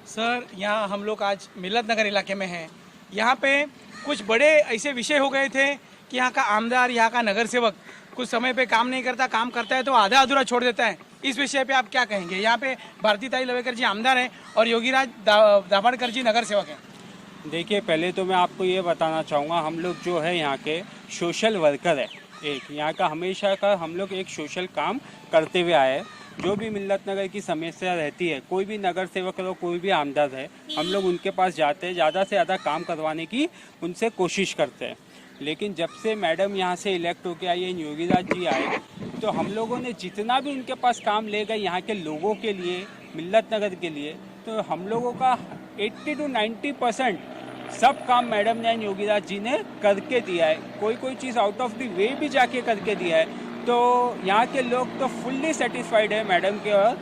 Sir, यहाँ हम लोग आज मिलत नगर इलाके में हैं। यहाँ पे कुछ बड़े ऐसे विषय हो गए थे कि यहाँ का आमदार, यहाँ का नगर सेवक कुछ समय पे काम नहीं करता, काम करता है तो आधा अधूरा छोड़ देता है। इस विषय पे आप क्या कहेंगे? यहाँ पे भारतीताई लवेकर जी आमदार हैं और योगीराज दाभड़कर जी नगर सेवक हैं। देखिए, पहले तो मैं आपको ये बताना चाहूँगा, हम लोग जो है यहाँ के सोशल वर्कर है। एक यहाँ का हमेशा का हम लोग एक सोशल काम करते हुए आए हैं। जो भी मिल्लत नगर की समस्या रहती है, कोई भी नगर सेवक हो, कोई भी आमदर है, हम लोग उनके पास जाते हैं, ज़्यादा से ज़्यादा काम करवाने की उनसे कोशिश करते हैं। लेकिन जब से मैडम यहाँ से इलेक्ट होके आई है, योगीराज जी आए, तो हम लोगों ने जितना भी उनके पास काम ले गए यहाँ के लोगों के लिए, मिल्लत नगर के लिए, तो हम लोगों का 80 to 90% सब काम मैडम ने, योगीराज जी ने करके दिया है। कोई चीज़ आउट ऑफ द वे भी जाके करके दिया है। तो यहाँ के लोग तो फुल्ली सेटिस्फाइड है मैडम के और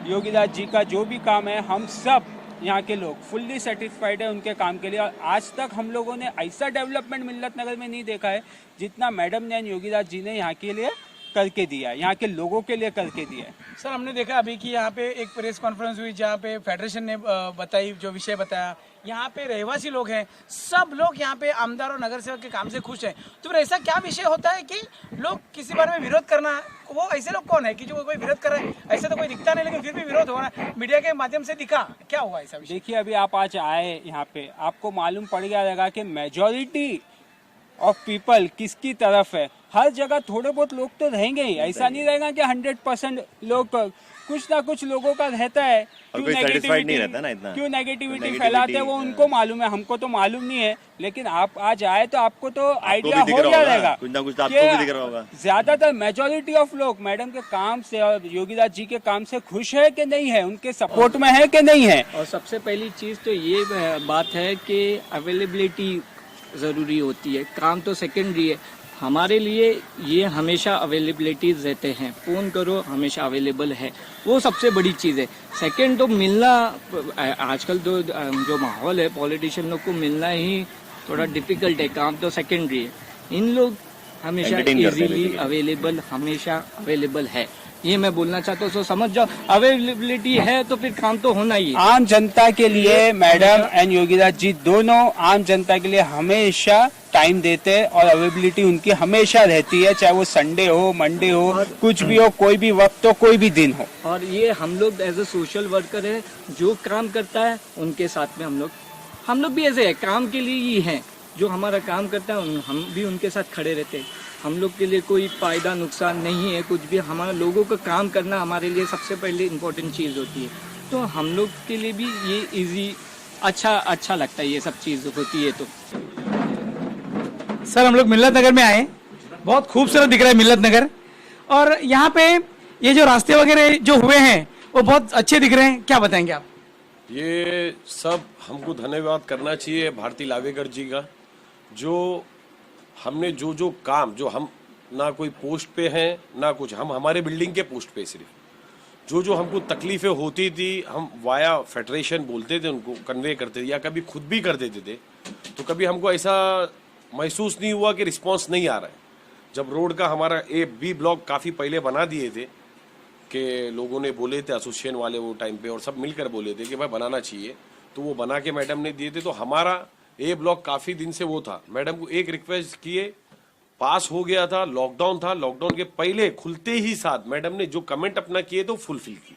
योगीराज जी का जो भी काम है। हम सब यहाँ के लोग फुल्ली सेटिस्फाइड है उनके काम के लिए। और आज तक हम लोगों ने ऐसा डेवलपमेंट मिल्लत नगर में नहीं देखा है जितना मैडम ने, योगीराज जी ने यहाँ के लिए करके दिया है, यहाँ के लोगों के लिए करके दिया है। सर, हमने देखा अभी कि यहाँ पे एक प्रेस कॉन्फ्रेंस हुई जहाँ पे फेडरेशन ने बताई, जो विषय बताया, यहाँ पे रहवासी लोग हैं, सब लोग यहाँ पे आमदार और नगर सेवक के काम से खुश हैं। तो फिर ऐसा क्या विषय होता है कि लोग किसी बारे में विरोध करना, वो ऐसे लोग कौन है कि जो कोई विरोध कर रहे हैं? ऐसे तो कोई दिखता नहीं, लेकिन फिर भी विरोध हो रहा है, मीडिया के माध्यम से दिखा। क्या हुआ ऐसा विषय? देखिए, अभी आप आज आए यहाँ पे, आपको मालूम पड़ गया रहेगा कि मेजॉरिटी ऑफ पीपल किसकी तरफ है। हर जगह थोड़े बहुत लोग तो रहेंगे ही, ऐसा नहीं रहेगा कि 100% लोग, कुछ ना कुछ लोगों का रहता है। क्यों नेगेटिविटी फैलाते हैं वो उनको मालूम है, हमको तो मालूम नहीं है। लेकिन आप आज आए तो आपको तो आइडिया हो गया रहेगा, कुछ ना कुछ तो आपको भी दिख रहा होगा। ज्यादातर मेजॉरिटी ऑफ लोग मैडम के काम से और योगीराज जी के काम से खुश है कि नहीं है, उनके सपोर्ट में है कि नहीं है। और सबसे पहली चीज तो ये बात है कि अवेलेबिलिटी ज़रूरी होती है, काम तो सेकेंडरी है। हमारे लिए ये हमेशा अवेलेबिलिटी रहते हैं, फ़ोन करो हमेशा अवेलेबल है, वो सबसे बड़ी चीज़ है। सेकंड तो मिलना, आजकल तो जो माहौल है, पॉलिटिशियन लोग को मिलना ही थोड़ा डिफ़िकल्ट है, काम तो सेकेंडरी है। इन लोग हमेशा इजीली अवेलेबल, हमेशा अवेलेबल है, ये मैं बोलना चाहता हूँ। तो समझ जाओ, अवेलेबिलिटी है तो फिर काम तो होना ही है। आम जनता के लिए मैडम एंड योगीराज जी दोनों आम जनता के लिए हमेशा टाइम देते हैं और अवेलेबिलिटी उनकी हमेशा रहती है, चाहे वो संडे हो, मंडे हो, कुछ भी हो, कोई भी वक्त हो, कोई भी दिन हो। और ये हम लोग एज ए सोशल वर्कर है, जो काम करता है उनके साथ में हम लोग भी ऐसे है, काम के लिए ही हैं। जो हमारा काम करता है हम भी उनके साथ खड़े रहते हैं। हम लोग के लिए कोई फायदा नुकसान नहीं है कुछ भी, हमारा लोगों का काम करना हमारे लिए सबसे पहले इम्पोर्टेंट चीज़ होती है। तो हम लोग के लिए भी ये इजी अच्छा लगता है, ये सब चीज़ होती है। तो सर, हम लोग मिल्लत नगर में आए, बहुत खूबसूरत दिख रहा है मिल्लत नगर, और यहाँ पे ये जो रास्ते वगैरह जो हुए हैं वो बहुत अच्छे दिख रहे हैं। क्या बताएंगे आप? ये सब हमको धन्यवाद करना चाहिए भारती लावेकर जी का, जो हमने जो काम, जो हम ना कोई पोस्ट पे हैं ना कुछ, हम हमारे बिल्डिंग के पोस्ट पे सिर्फ जो हमको तकलीफें होती थी, हम वाया फेडरेशन बोलते थे, उनको कन्वे करते थे या कभी खुद भी कर देते थे। तो कभी हमको ऐसा महसूस नहीं हुआ कि रिस्पांस नहीं आ रहा है। जब रोड का हमारा B ब्लॉक काफ़ी पहले बना दिए थे, कि लोगों ने बोले थे, एसोसिएशन वाले वो टाइम पे, और सब मिलकर बोले थे कि भाई बनाना चाहिए, तो वो बना के मैडम ने दिए थे। तो हमारा A ब्लॉक काफ़ी दिन से वो था, मैडम को एक रिक्वेस्ट किए, पास हो गया था, लॉकडाउन था, लॉकडाउन के पहले खुलते ही साथ मैडम ने जो कमेंट अपना किए तो फुलफिल की।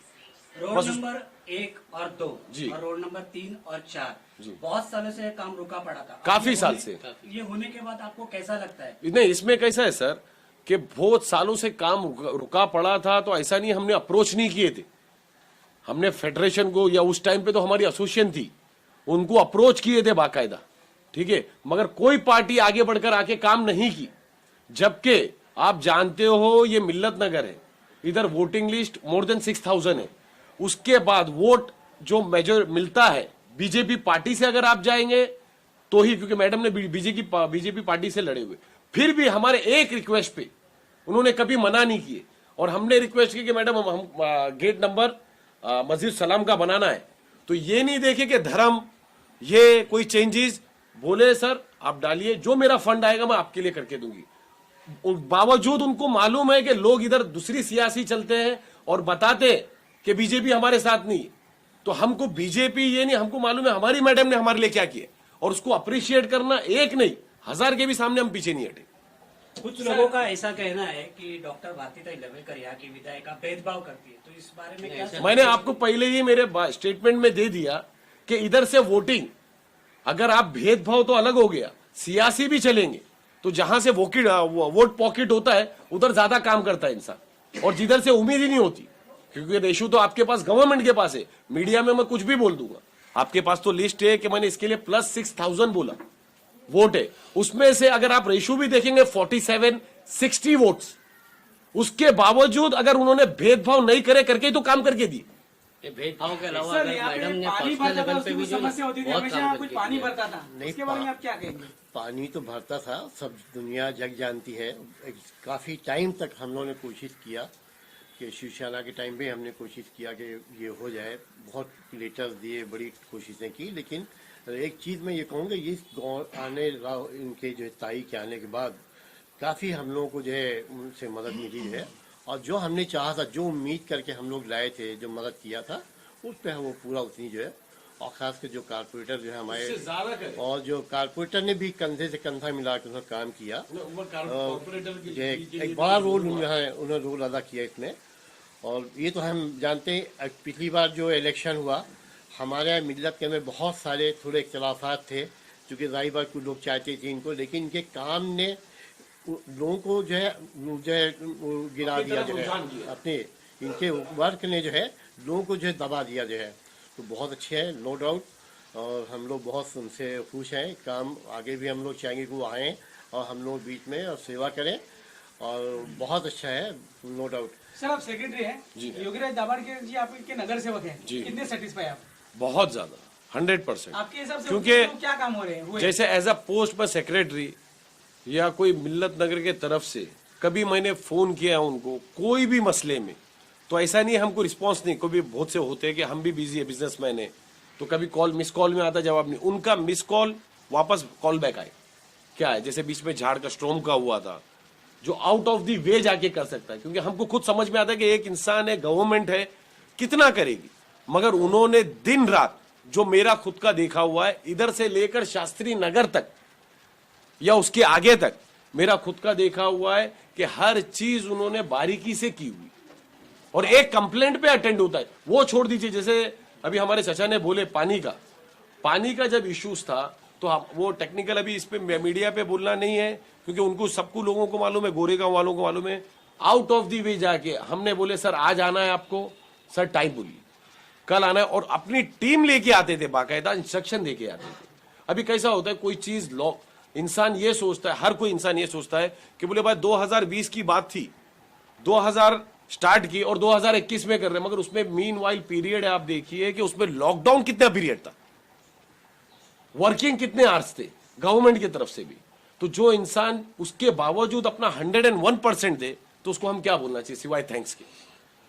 रोड नंबर 1 और 2 जी, और रोड नंबर 3 और 4 बहुत सालों से काम रुका पड़ा था, काफी साल से। ये होने के बाद आपको कैसा लगता है? नहीं, इसमें कैसा है सर कि बहुत सालों से काम रुका पड़ा था, तो ऐसा नहीं हमने अप्रोच नहीं किए थे, हमने फेडरेशन को, या उस टाइम पे तो हमारी एसोसिएशन थी, उनको अप्रोच किए थे बाकायदा, ठीक है, मगर कोई पार्टी आगे बढ़कर आके काम नहीं की। जबकि आप जानते हो ये मिल्लत नगर है, इधर वोटिंग लिस्ट मोर देन 6000 है, उसके बाद वोट जो मेजर मिलता है बीजेपी पार्टी से अगर आप जाएंगे तो ही, क्योंकि मैडम ने बीजेपी पार्टी से लड़े हुए, फिर भी हमारे एक रिक्वेस्ट पे उन्होंने कभी मना नहीं किए। और हमने रिक्वेस्ट की कि मैडम हम गेट नंबर मस्जिद सलाम का बनाना है, तो ये नहीं देखे कि धर्म ये कोई चेंजेस, बोले सर आप डालिए, जो मेरा फंड आएगा मैं आपके लिए करके दूंगी। बावजूद उनको मालूम है कि लोग इधर दूसरी सियासी चलते हैं और बताते कि बीजेपी हमारे साथ नहीं, तो हमको बीजेपी ये नहीं, हमको मालूम है हमारी मैडम ने हमारे लिए क्या किया, और उसको अप्रिशिएट करना, एक नहीं 1000 के भी सामने हम पीछे नहीं हटे। कुछ लोगों का ऐसा कहना है कि डॉक्टर भारतीताई लवेकर यहाँ की विधायिका भेदभाव करती है, तो इस बारे में क्या? मैंने आपको पहले ही मेरे स्टेटमेंट में दे दिया कि इधर से वोटिंग, अगर आप भेदभाव तो अलग हो गया, सियासी भी चलेंगे तो जहां से वोट पॉकेट होता है उधर ज्यादा काम करता है इंसान, और जिधर से उम्मीद ही नहीं होती, क्योंकि रेशो तो आपके पास गवर्नमेंट के पास है। मीडिया में मैं कुछ भी बोल दूंगा, आपके पास तो लिस्ट है कि मैंने इसके लिए +6000 बोला वोट है, उसमें से अगर आप रेशो भी देखेंगे 47-60 वोट्स, उसके बावजूद अगर उन्होंने भेदभाव नहीं करे करके ही तो काम करके दिए। ये भेदभाव के अलावा सर अगर यहाँ मैडम पे ने पानी पर्सनल भरता था, लेवल उसकी पे भी कुछ जो समस्या होती थी, बहुत हमेशा काम यहाँ कुछ करके पानी दिए। भरता था, नहीं, इसके बारे में आप क्या कहेंगे? पानी तो भरता था, सब दुनिया जग जानती है। काफ़ी टाइम तक हम लोगों ने कोशिश किया कि शिवसेना के टाइम पे हमने कोशिश किया कि ये हो जाए, बहुत लेटर्स दिए, बड़ी कोशिशें की, लेकिन एक चीज़ मैं ये कहूँगा, इस इनके जो है ताई के आने के बाद काफ़ी हम लोगों को जो है उनसे मदद मिली है, और जो हमने चाहा था, जो उम्मीद करके हम लोग लाए थे, जो मदद किया था, उस पर वो पूरा उतनी जो है, और खास कर जो कारपोरेटर जो है हमारे, और जो कारपोरेटर ने भी कंधे से कंधा मिला के उन्होंने काम किया, जो एक बड़ा रोल उन्होंने रोल अदा किया इसमें। और ये तो हम जानते हैं, पिछली बार जो इलेक्शन हुआ हमारे यहाँ मिल्लत के में बहुत सारे थोड़े इख्तलाफात थे, क्योंकि जाहिर बात कुछ लोग चाहते थे इनको, लेकिन इनके काम ने लोगों को जो है गिरा दिया, जो है अपने इनके वर्क ने जो है लोगों को जो है दबा दिया, जो है तो बहुत अच्छे हैं, नो डाउट, और हम लोग बहुत उनसे खुश हैं। काम आगे भी हम लोग चाहेंगे कि वो आएँ और हम लोग बीच में और सेवा करें, और बहुत अच्छा है, नो डाउट। सर आप सेक्रेटरी हैं, योगीराज दाभाड़ जी आपके नगर सेवक हैं, कितने सेटिस्फाई आप? बहुत ज्यादा, 100%। आपके हिसाब से क्योंकि तो क्या काम हो रहे हैं? जैसे एज अ पोस्ट पर सेक्रेटरी या कोई मिल्लत नगर के तरफ से कभी मैंने फोन किया उनको कोई भी मसले में, तो ऐसा नहीं हमको रिस्पांस नहीं, कभी बहुत से होते हैं कि हम भी बिजी है, बिजनेसमैन है, तो कभी कॉल मिस कॉल में आता जवाब नहीं, उनका मिस कॉल वापस कॉल बैक आए। क्या है, जैसे बीच में झाड़ का स्टॉर्म का हुआ था, जो आउट ऑफ दी वे जाके कर सकता है, क्योंकि हमको खुद समझ में आता है कि एक इंसान है, गवर्नमेंट है, कितना करेगी, मगर उन्होंने दिन रात, जो मेरा खुद का देखा हुआ है, इधर से लेकर शास्त्री नगर तक या उसके आगे तक मेरा खुद का देखा हुआ है कि हर चीज उन्होंने बारीकी से की हुई, और एक कंप्लेंट पे अटेंड होता है, वो छोड़ दीजिए। जैसे अभी हमारे चाचा ने बोले पानी का जब इश्यूज था, तो वो टेक्निकल अभी इस पे मीडिया पे बोलना नहीं है, क्योंकि उनको सबको लोगों को मालूम है, गोरेगांव वालों को मालूम है। आउट ऑफ दी वे जाके हमने बोले सर आज आना है आपको, सर टाइम बोलिए, कल आना है, और अपनी टीम लेके आते थे, बाकायदा इंस्ट्रक्शन देके आते थे। अभी कैसा होता है, कोई चीज लॉ, इंसान ये सोचता है, हर कोई इंसान ये सोचता है कि बोले भाई 2020 की बात थी, 2000 स्टार्ट की और 2021 में कर रहे हैं, मगर उसमें मीनवाइल पीरियड है, आप देखिए कि उसमें लॉकडाउन कितना पीरियड था, वर्किंग कितने आवर्स थे गवर्नमेंट की तरफ से भी, तो जो इंसान उसके बावजूद अपना 101% दे, तो उसको हम क्या बोलना चाहिए सिवाय थैंक्स के।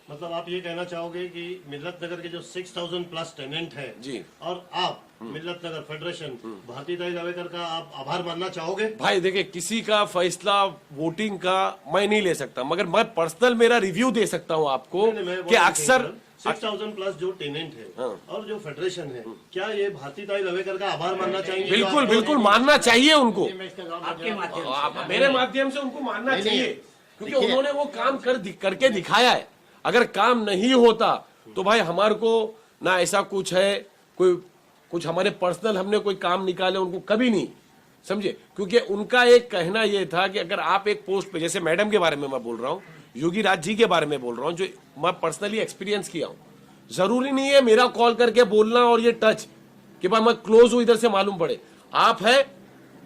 मतलब आप ये कहना चाहोगे कि मिल्लत नगर के जो 6000 प्लस टेनेंट है जी, और आप मिल्लत नगर फेडरेशन भारतीताई लवेकर का आप आभार मानना चाहोगे? भाई देखिए, किसी का फैसला वोटिंग का मैं नहीं ले सकता, मगर मैं पर्सनल मेरा रिव्यू दे सकता हूं आपको कि अक्सर 6000 प्लस जो टेनेंट है और जो फेडरेशन है, क्या ये भारतीताई लवेकर का आभार मानना चाहेंगे? बिल्कुल बिल्कुल मानना चाहिए उनको, आपके माध्यम से, मेरे माध्यम से उनको मानना चाहिए, क्योंकि उन्होंने वो काम करके दिखाया है। अगर काम नहीं होता तो भाई हमारे को ना ऐसा कुछ है, कोई कुछ हमारे पर्सनल हमने कोई काम निकाले उनको कभी नहीं, समझे, क्योंकि उनका एक कहना यह था कि अगर आप एक पोस्ट पे, जैसे मैडम के बारे में मैं बोल रहा हूँ, योगी राज जी के बारे में बोल रहा हूँ, जो मैं पर्सनली एक्सपीरियंस किया हूँ, जरूरी नहीं है मेरा कॉल करके बोलना और ये टच कि भाई मैं क्लोज हूं इधर से मालूम पड़े, आप है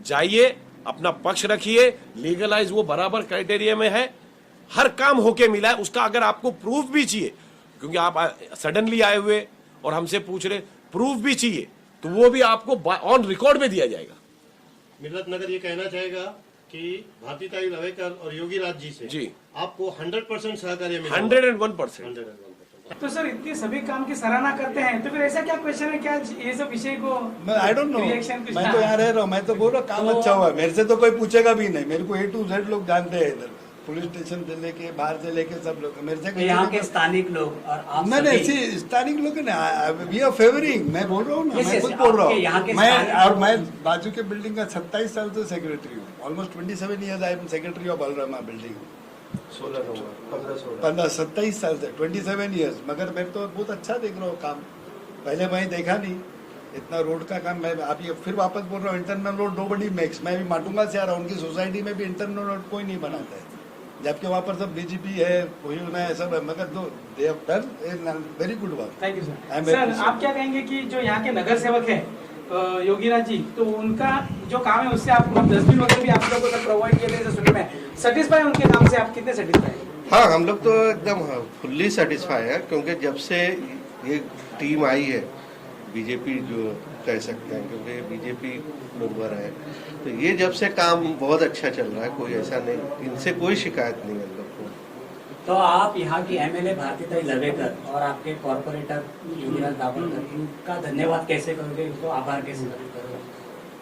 जाइए, अपना पक्ष रखिए, लीगलाइज वो बराबर क्राइटेरिया में है, हर काम होके मिला है, उसका अगर आपको प्रूफ भी चाहिए, क्योंकि आप सडनली आए हुए और हमसे पूछ रहे, प्रूफ भी चाहिए, तो वो भी आपको ऑन रिकॉर्ड में दिया जाएगा। मिल्लत नगर ये कहना चाहेगा कि भारतीताई लवेकर और योगी राज जी से जी आपको 100% सहकार्य मिला। 101%। तो सर इतने सभी काम की सराहना करते हैं, तो फिर ऐसा क्या क्वेश्चन है, क्या ये सब विषय को आई डोंट नो, मैं तो यहाँ रह रहा हूँ, मैं तो बोल रहा काम अच्छा हुआ है, मेरे से तो कोई पूछेगा भी नहीं, मेरे को A to Z लोग जानते हैं इधर। पुलिस स्टेशन से लेके बाहर से लेके सब लोग मेरे से तो यहाँ के स्थानिक लोग और आप नहीं सभी- ऐसे स्थानिक लोग ना वी आर फेवरिंग, मैं बोल रहा हूँ ना, Yes, मैं yes, खुद बोल रहा आपके यहाँ के हूँ मैं, स्थानिक- और मैं बाजू के बिल्डिंग का 27 साल से सेक्रेटरी हूँ, almost 27 years I am secretary of Balarama building, 27 साल से 27 ईयर्स, मगर मैं तो बहुत अच्छा देख रहा हूँ काम, पहले मैं देखा नहीं इतना रोड का काम। मैं आप ये फिर वापस बोल रहा हूँ, इंटरनल रोड नोबडी मेक्स, मैं भी माटुंगा से आ रहा हूँ, उनकी सोसाइटी में भी इंटरनल रोड कोई नहीं बनाता है, जबकि वहाँ पर सब बीजेपी है, कोई है, सब है, मगर दो they have done very good work. Thank you I am sir. very sir आप क्या कहेंगे कि जो यहाँ के नगर सेवक है योगीराज जी, तो उनका जो काम है उससे आप डस्टबिन वगैरह भी आप लोगों को प्रोवाइड किए थे सुनने में, सेटिस्फाई उनके काम से आप कितने सेटिस्फाई? हाँ, हम लोग तो एकदम फुल्ली सेटिस्फाई है, क्योंकि जब से ये टीम आई है बीजेपी जो कह सकते हैं, क्योंकि बीजेपी मेंबर है, तो ये जब से काम बहुत अच्छा चल रहा है, कोई ऐसा नहीं, इनसे कोई शिकायत नहीं है हम लोग को। तो आप यहाँ की एमएलए भारतीताई लवेकर और आपके कॉर्पोरेटर योगीराज दाभोलकर, इनका धन्यवाद कैसे करोगे, इनको आभार कैसे करोगे?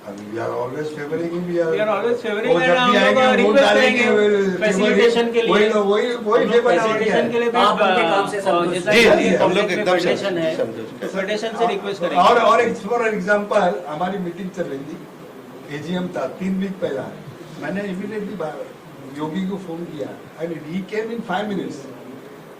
We are always favoring him, we We are always favoring वो and जब हम भी लोग आएंगे वोट request डालेंगे, करेंगे facilitation के लिए। वही फेवर Facilitation के लिए भी आप उनके काम से संतुष्ट जी, हैं। जी, हम लोग एकदम फेडरेशन है, संतुष्ट। फेडरेशन से रिक्वेस्ट करेंगे। और एक फॉर एग्जांपल हमारी मीटिंग चल रही थी, एजीएम था 3 वीक पहला, मैंने इमीडिएटली योगी को फोन किया and he came in 5 minutes,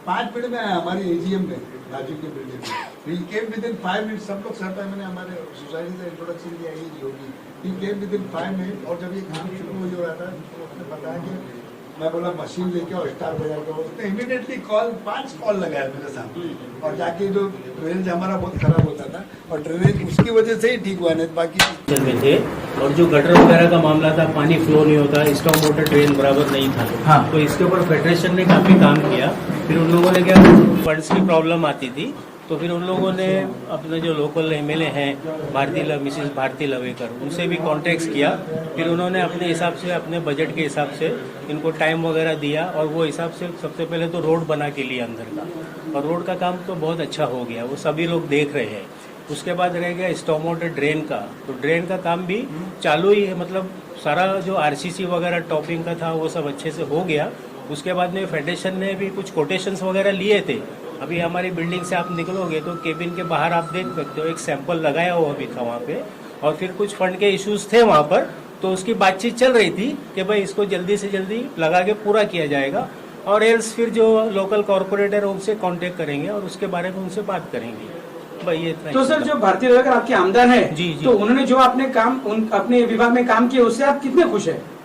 5 minute में आया हमारी एजीएम में राजू के बिल्डिंग में, ही केम विद इन 5 मिनट्स, सब लोग सर पे मैंने हमारे सोसाइटी से इंट्रोडक्शन किया ये योगी, ही केम विद इन 5 मिनट, और जब ये काम शुरू हो रहा था तो उसने बताया कि मैं बोला मशीन लेके और स्टार बजा के, उसने इमीडिएटली 5 कॉल लगाया मेरे सामने, और जाके जो ड्रेनेज हमारा बहुत खराब होता था, और ड्रेनेज उसकी वजह से ही ठीक हुआ, नहीं बाकी में थे, और जो गटर वगैरह का मामला था, पानी फ्लो नहीं होता, स्टॉक वाटर ड्रेन बराबर नहीं था। हाँ। तो इसके ऊपर फेडरेशन ने काफी काम किया। फिर उन लोगों ने क्या, फंड्स की प्रॉब्लम आती थी, तो फिर उन लोगों ने अपने जो लोकल एमएलए हैं मिसेस भारती लवेकर, उनसे भी कॉन्टेक्ट किया। फिर उन्होंने अपने हिसाब से, अपने बजट के हिसाब से इनको टाइम वगैरह दिया, और वो हिसाब से सबसे पहले तो रोड बना के लिया अंदर का, और रोड का काम तो बहुत अच्छा हो गया, वो सभी लोग देख रहे हैं। उसके बाद रह गया स्टॉर्म वाटर ड्रेन का, तो ड्रेन का काम भी चालू ही है, मतलब सारा जो आरसीसी वगैरह टॉपिंग का था वो सब अच्छे से हो गया। उसके बाद में फेडरेशन ने भी कुछ कोटेशंस वगैरह लिए थे। अभी हमारी बिल्डिंग से आप निकलोगे तो केबिन के बाहर आप देख सकते हो, एक सैंपल लगाया हुआ भी था वहाँ पे, और फिर कुछ फंड के इश्यूज थे वहाँ पर, तो उसकी बातचीत चल रही थी कि भाई इसको जल्दी से जल्दी लगा के पूरा किया जाएगा, और एल्स फिर जो लोकल कॉर्पोरेटर है उनसे कांटेक्ट करेंगे और उसके बारे में उनसे बात करेंगे। भाई ये इतना तो सर जो भारतीय लवेकर आपके आमदार है, जी, जी। तो उन्होंने जो आपने काम अपने विभाग में काम किया उससे आप कितने खुश है?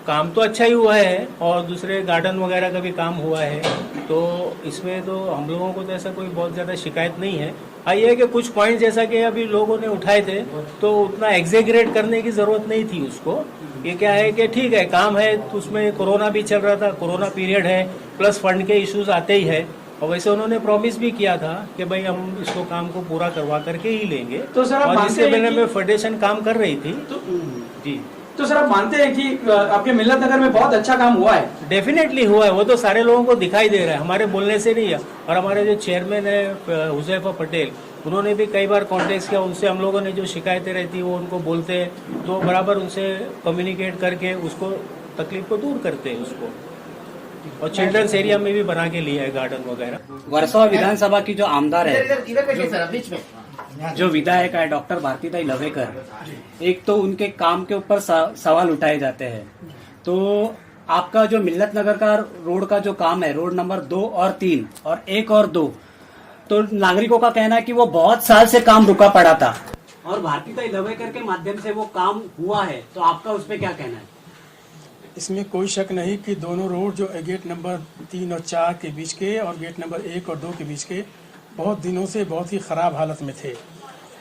काम तो अच्छा ही हुआ है, और दूसरे गार्डन वगैरह का भी काम हुआ है, तो इसमें तो हम लोगों को तो ऐसा कोई बहुत ज़्यादा शिकायत नहीं है। हाँ, ये है कि कुछ पॉइंट जैसा कि अभी लोगों ने उठाए थे, तो उतना एग्जेगरेट करने की ज़रूरत नहीं थी उसको। ये क्या है कि ठीक है, काम है, तो उसमें कोरोना भी चल रहा था, कोरोना पीरियड है, प्लस फंड के इश्यूज आते ही है, और वैसे उन्होंने प्रॉमिस भी किया था कि भाई हम इसको काम को पूरा करवा करके ही लेंगे। तो सर आप और मानते इसके हैं पहले कि- में फेडरेशन काम कर रही थी, जी। तो सर आप मानते हैं कि आपके मिल्लत नगर में बहुत अच्छा काम हुआ है? डेफिनेटली हुआ है, वो तो सारे लोगों को दिखाई दे रहा है, हमारे बोलने से नहीं है। और हमारे जो चेयरमैन है हुजैफा पटेल, उन्होंने भी कई बार कॉन्टेक्ट किया, उनसे हम लोगों ने जो शिकायतें रहती है वो उनको बोलते हैं, तो बराबर उनसे कम्युनिकेट करके उसको तकलीफ को दूर करते हैं उसको। और चिल्ड्रंस एरिया में भी बना के लिया है गार्डन वगैरह। वर्सोवा विधानसभा की जो आमदार है, जो विधायक है डॉक्टर भारतीताई लवेकर, एक तो उनके काम के ऊपर सवाल उठाए जाते हैं। तो आपका जो मिल्लत नगर का रोड का जो काम है, रोड नंबर 2 और 3 और 1 और 2, तो नागरिकों का कहना है कि वो बहुत साल से काम रुका पड़ा था, और भारतीताई लवेकर के माध्यम से वो काम हुआ है। तो आपका उस पर क्या कहना है? इसमें कोई शक नहीं कि दोनों रोड जो गेट नंबर 3 और 4 के बीच के और गेट नंबर 1 और 2 के बीच के बहुत दिनों से बहुत ही ख़राब हालत में थे,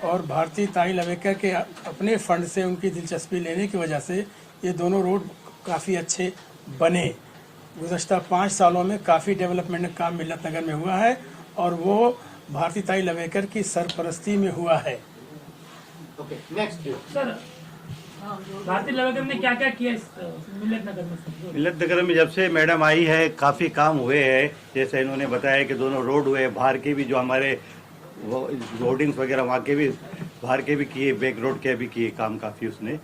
और भारतीताई लवेकर के अपने फंड से उनकी दिलचस्पी लेने की वजह से ये दोनों रोड काफ़ी अच्छे बने। गुज़श्ता 5 सालों में काफ़ी डेवलपमेंट का काम मिल्लत नगर में हुआ है, और वो भारतीताई लवेकर की सरपरस्ती में हुआ है। सर भारतीय लवेकर ने क्या क्या किया इस मिल्लत नगर में? मिल्लत नगर में जब से मैडम आई है काफी काम हुए हैं, जैसे इन्होंने बताया कि दोनों रोड हुए, बाहर के भी जो हमारे वो रोडिंग्स वगैरह वहाँ के भी बाहर के भी किए, बैक रोड के भी किए काम काफी उसने।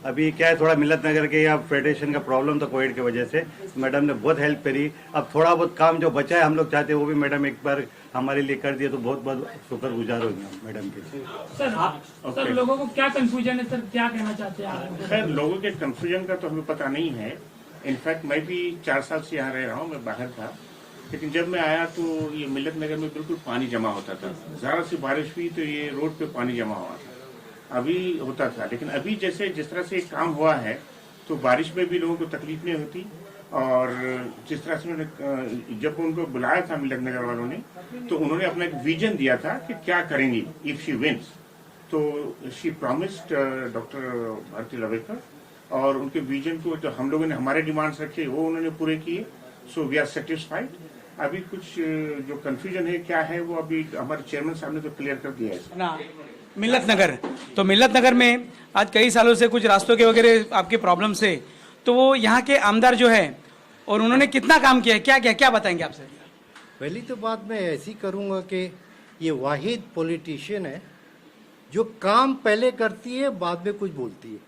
अभी क्या है, थोड़ा मिलत नगर के या फेडरेशन का प्रॉब्लम था कोविड की वजह से, मैडम ने बहुत हेल्प करी। अब थोड़ा बहुत काम जो बचा है हम लोग चाहते हैं वो भी मैडम एक बार हमारे लिए कर दिए तो बहुत बहुत शुक्रगुजार होंगे हम मैडम के। सर लोगों को क्या कंफ्यूजन है सर, क्या कहना चाहते हैं आप? सर लोगों के कंफ्यूजन का तो हमें पता नहीं है। इनफैक्ट मैं भी 4 साल से यहाँ रह रहा हूँ, मैं बाहर था, लेकिन जब मैं आया तो ये मिलत नगर में बिल्कुल पानी जमा होता था। ज़रा सी बारिश हुई तो ये रोड पे पानी जमा हुआ था, अभी होता था। लेकिन अभी जैसे जिस तरह से काम हुआ है तो बारिश में भी लोगों को तकलीफ नहीं होती। और जिस तरह से उन्होंने जब उनको बुलाया था मिलत नगर वालों ने, तो उन्होंने अपना एक विजन दिया था कि क्या करेंगी इफ शी विंस। तो she promised doctor Bharati Lavekar, और उनके विजन को जो हम लोगों ने हमारे डिमांड्स रखे वो उन्होंने पूरे किए। So we are satisfied. अभी कुछ जो कंफ्यूजन है क्या है वो अभी हमारे चेयरमैन साहब ने तो क्लियर कर दिया है ना। मिल्लत नगर, तो मिल्लत नगर में आज कई सालों से कुछ रास्तों के वगैरह आपकी प्रॉब्लम से, तो वो यहाँ के आमदार जो है और उन्होंने कितना काम किया है, क्या क्या क्या बताएंगे आपसे? पहली तो बात मैं ऐसी करूंगा कि ये वाहिद पॉलिटिशियन है जो काम पहले करती है बाद में कुछ बोलती है।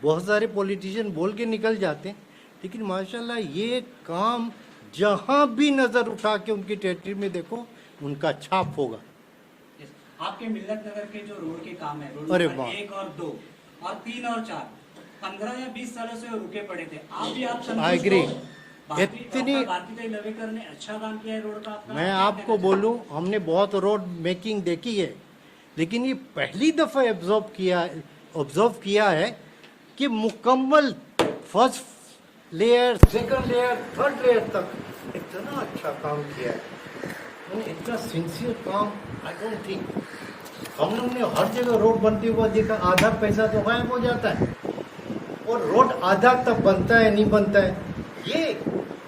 बहुत सारे पॉलिटिशियन बोल के निकल जाते हैं, लेकिन माशाल्लाह ये काम जहां भी नजर उठा के उनकी टेरिटरी में देखो उनका छाप होगा। आपके मिल्लत नगर के जो रोड के काम है, रोड अरे नंबर वाह। 1 और 2 और 3 और 4 15 या 20 सालों से रुके पड़े थे। आप भी आप I agree। इतनी भारती लवेकर ने अच्छा काम किया है रोड का अपना। मैं आपको बोलूं, हमने बहुत रोड मेकिंग देखी है, लेकिन ये पहली दफा ऑब्जर्व किया है कि मुकम्मल first layer, second layer, third layer तक इतना अच्छा काम किया है। इतना सिंसियर काम आई डोंट थिंक। हम लोग ने हर जगह रोड बनते हुआ देखा, आधा पैसा तो गायब हो जाता है और रोड आधा तक बनता है नहीं बनता है। ये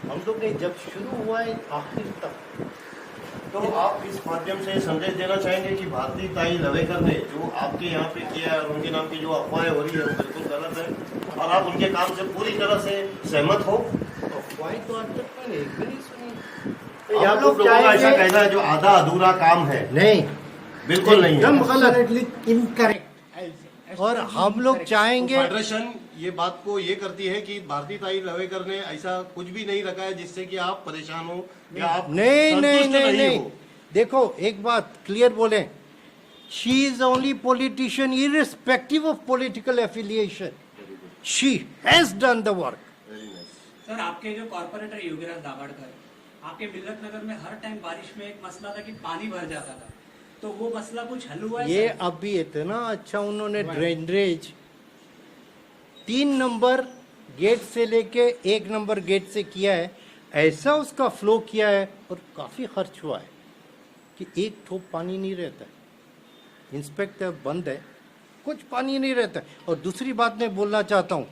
हम लोग ने जब शुरू हुआ है आखिर तक। तो आप इस माध्यम से संदेश देना चाहेंगे कि भारती ताई लवेकर ने जो आपके यहाँ पे किया है और उनके नाम की जो अफवाहें हो रही है वो बिल्कुल गलत है और आप उनके काम से पूरी तरह से सहमत हो? अफवाहें तो आज तक मैंने एक भी नहीं सुनी। आप लोगों का ऐसा कहना है जो आधा अधूरा काम है? नहीं, बिल्कुल नहीं है, एकदम गलत, इनकरेक्ट। और हम लोग चाहेंगे, फेडरेशन ये बात को ये करती है कि भारती ताई लवेकर ने ऐसा कुछ भी नहीं रखा है जिससे कि आप परेशान हो या आप नहीं नहीं संतुष्ट नहीं नहीं हो। देखो एक बात क्लियर बोले, she is only politician irrespective of political affiliation. She has done the work. Sir आपके जो कॉर्पोरेटर योगीराज दाभाडकर, आपके मिल्लत नगर में हर टाइम बारिश में एक मसला था कि पानी भर जाता था, तो वो मसला कुछ हल हुआ है? ये अभी इतना अच्छा उन्होंने ड्रेनेज 3 नंबर गेट से लेके 1 नंबर गेट से किया है, ऐसा उसका फ्लो किया है और काफी खर्च हुआ है कि एक ठोप पानी नहीं रहता है। इंस्पेक्टर बंद है, कुछ पानी नहीं रहता है। और दूसरी बात मैं बोलना चाहता हूँ,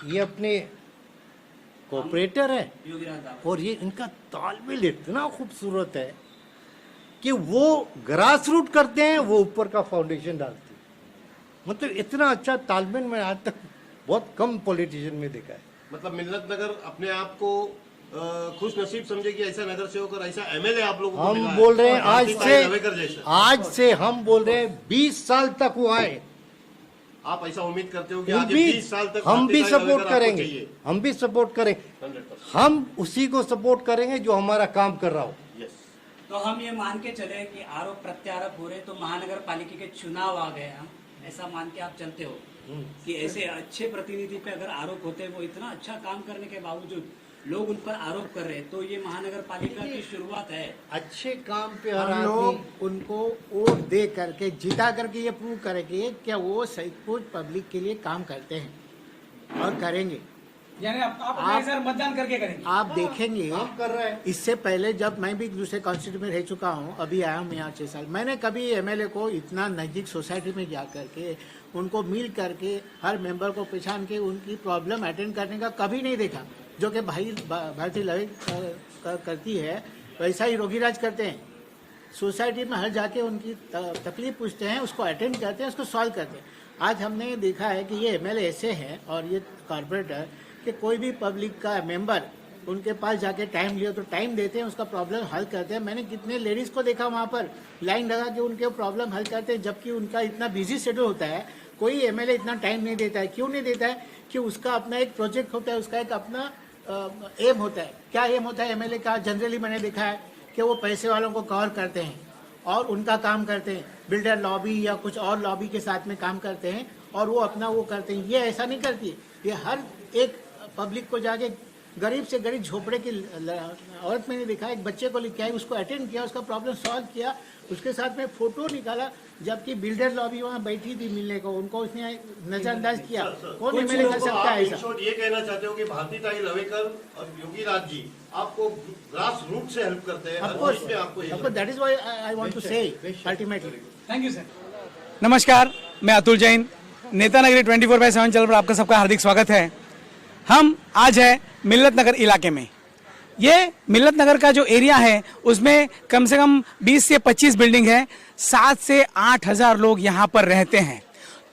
ये अपने कोऑपरेटर है और ये इनका तालमेल इतना खूबसूरत है कि वो ग्रास रूट करते हैं, वो ऊपर का फाउंडेशन डालते हैं। मतलब इतना अच्छा तालमेल मैं आज तक बहुत कम पॉलिटिशियन में देखा है। मतलब मिल्लत नगर अपने आप को खुश नसीब समझे कि ऐसा नगर सेवक और ऐसा एमएलए आप लोगों को मिला हम है। बोल रहे हैं और भारती ताई लवेकर जैसा। आज से हम बोल रहे हैं 20 साल तक हुआ है। आप ऐसा उम्मीद करते हो कि आगे 20 साल तक हम भारती भी ताई सपोर्ट लवेकर आपको करेंगे, चाहिए? हम भी सपोर्ट करेंगे, हम उसी को सपोर्ट करेंगे जो हमारा काम कर रहा हो। तो हम ये मान के चले कि आरोप प्रत्यारोप हो रहे तो महानगर पालिका के चुनाव आ गए, हम ऐसा मान के आप चलते हो कि ऐसे अच्छे प्रतिनिधि पे अगर आरोप होते हैं, वो इतना अच्छा काम करने के बावजूद लोग उन पर आरोप कर रहे हैं, तो ये महानगर पालिका की शुरुआत है। अच्छे काम पे हर हम आदमी लोग उनको वोट दे करके जिता करके ये प्रूव करेंगे क्या वो सैदपुर पब्लिक के लिए काम करते हैं और करेंगे। यानी आप सर मतदान करके करेंगे? आप देखेंगे कर रहे हैं। इससे पहले जब मैं भी दूसरे कॉन्स्टिट्यूट में रह चुका हूँ, अभी आया हूँ यहाँ 6 साल, मैंने कभी एमएलए को इतना नजदीक सोसाइटी में जा करके उनको मिल करके हर मेंबर को पहचान के उनकी प्रॉब्लम अटेंड करने का कभी नहीं देखा। जो कि भारती लवेकर करती है वैसा ही योगीराज करते हैं। सोसाइटी में हर जाके उनकी तकलीफ पूछते हैं, उसको अटेंड करते हैं, उसको सॉल्व करते हैं। आज हमने देखा है कि ये एमएलए ऐसे हैं और ये कॉर्पोरेटर कि कोई भी पब्लिक का मेंबर उनके पास जाके टाइम लियो तो टाइम देते हैं, उसका प्रॉब्लम हल करते हैं। मैंने कितने लेडीज को देखा वहाँ पर लाइन लगा के उनके प्रॉब्लम हल करते हैं, जबकि उनका इतना बिजी शेड्यूल होता है। कोई एमएलए इतना टाइम नहीं देता है। क्यों नहीं देता है? कि उसका अपना एक प्रोजेक्ट होता है, उसका एक अपना एम होता है। क्या एम होता है एमएलए का? जनरली मैंने देखा है कि वो पैसे वालों को कवर करते हैं और उनका काम करते हैं, बिल्डर लॉबी या कुछ और लॉबी के साथ में काम करते हैं और वो अपना वो करते हैं। ये ऐसा नहीं करती, ये हर एक पब्लिक को जाके गरीब से गरीब झोपड़े की औरत मैंने देखा, एक बच्चे को लेके आई, उसको अटेंड किया, उसका प्रॉब्लम सॉल्व किया, उसके साथ में फोटो निकाला, जबकि बिल्डर लॉबी वहाँ बैठी थी मिलने को, उनको उसने नजरअंदाज किया। कौन एमएलए कर सकता है ऐसा? ये कहना चाहते हो कि भारतीताई लवेकर और योगी राज जी आपको ग्रास रूट से हेल्प करते हैं? आपको that is why I want to say ultimately. Thank you sir. नमस्कार, मैं अतुल जैन, नेता नगरी 24/7 चैनल पर आपका सबका हार्दिक स्वागत है। हम आज है मिल्लत नगर इलाके में। ये मिल्लत नगर का जो एरिया है उसमें कम से कम 20 से 25 बिल्डिंग है, 7 से 8 हजार लोग यहाँ पर रहते हैं।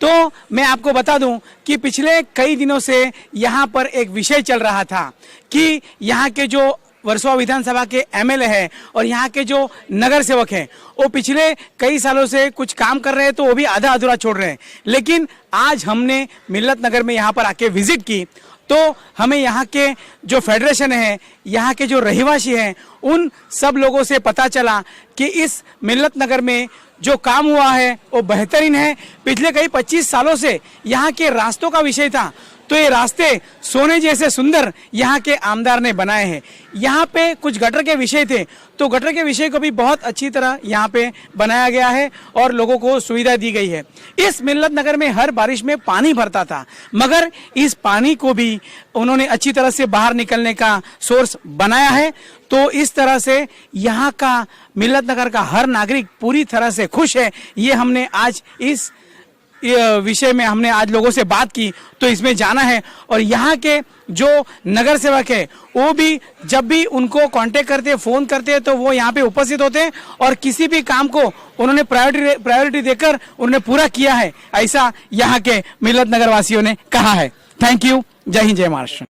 तो मैं आपको बता दूं कि पिछले कई दिनों से यहाँ पर एक विषय चल रहा था कि यहाँ के जो वर्सोवा विधानसभा के एमएलए हैं और यहाँ के जो नगर सेवक हैं वो पिछले कई सालों से कुछ काम कर रहे हैं, तो वो भी आधा अधूरा छोड़ रहे हैं। लेकिन आज हमने मिल्लत नगर में यहाँ पर आके विजिट की तो हमें यहाँ के जो फेडरेशन है, यहाँ के जो रहवासी हैं, उन सब लोगों से पता चला कि इस मिल्लत नगर में जो काम हुआ है वो बेहतरीन है। पिछले कई 25 सालों से यहाँ के रास्तों का विषय था, तो ये रास्ते सोने जैसे सुंदर यहाँ के आमदार ने बनाए हैं। यहाँ पे कुछ गटर के विषय थे, तो गटर के विषय को भी बहुत अच्छी तरह यहाँ पे बनाया गया है और लोगों को सुविधा दी गई है। इस मिल्लत नगर में हर बारिश में पानी भरता था, मगर इस पानी को भी उन्होंने अच्छी तरह से बाहर निकलने का सोर्स बनाया है। तो इस तरह से यहाँ का मिल्लत नगर का हर नागरिक पूरी तरह से खुश है। ये हमने आज इस विषय में हमने आज लोगों से बात की, तो इसमें जाना है। और यहाँ के जो नगर सेवक है वो भी जब भी उनको कांटेक्ट करते हैं, फोन करते हैं, तो वो यहाँ पे उपस्थित होते हैं और किसी भी काम को उन्होंने प्रायोरिटी देकर उन्होंने पूरा किया है, ऐसा यहाँ के मिल्लत नगर वासियों ने कहा है। Thank you. जय हिंद, जय महाराष्ट्र।